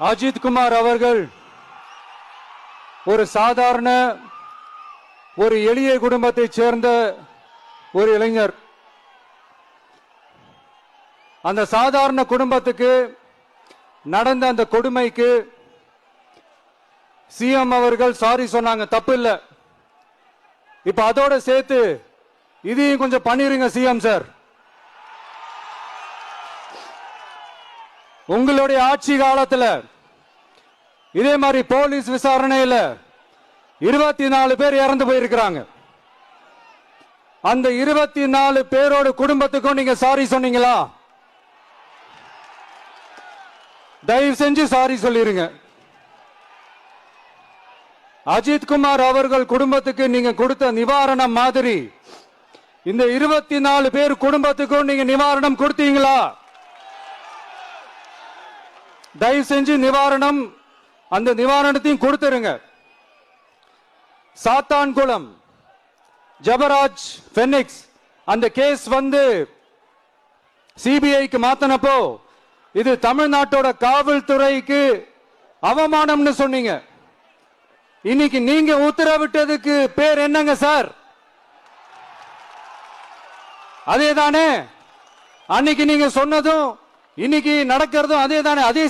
அஜித் குமார் அவர்கள் ஒரு சாதாரண ஒரு எளிய குடும்பத்தைச் சேர்ந்த ஒரு இளைஞர். அந்த சாதாரண குடும்பத்துக்கு நடந்த அந்த கொடுமைக்கு சிஎம் அவர்கள் சாரி சொன்னாங்க, தப்பு இல்ல. இப்ப அதோட சேர்த்து இதையும் கொஞ்சம் பண்ணிருங்க சிஎம் சார். உங்களுடைய ஆட்சி காலத்துல இதே மாதிரி போலீஸ் விசாரணையில 24 பேர் இறந்து போயிருக்கிறாங்க. அந்த 24 பேரோட குடும்பத்துக்கும் நீங்க சாரி சொன்னீங்களா? தயவு செஞ்சு சாரி சொல்லிருங்க. அஜித் குமார் அவர்கள் குடும்பத்துக்கு நீங்க கொடுத்த நிவாரணம் மாதிரி இந்த 24 பேர் குடும்பத்துக்கும் நீங்க நிவாரணம் கொடுத்தீங்களா? தயவு செஞ்சு நிவாரணம், அந்த நிவாரணத்தையும் கொடுத்துருங்க. சாத்தான்குளம் ஜபராஜ் பெனிக்ஸ் அந்த கேஸ் வந்து சிபிஐக்கு மாத்தினப்போ இது தமிழ்நாட்டோட காவல்துறைக்கு அவமானம்னு சொன்னீங்க. இன்னைக்கு நீங்க உத்தரவிட்டதுக்கு பேர் என்னங்க சார்? அதே தானே? அன்னைக்கு நீங்க சொன்னதும் இன்னைக்கு நடக்கிறதும் அதே தானே? அதே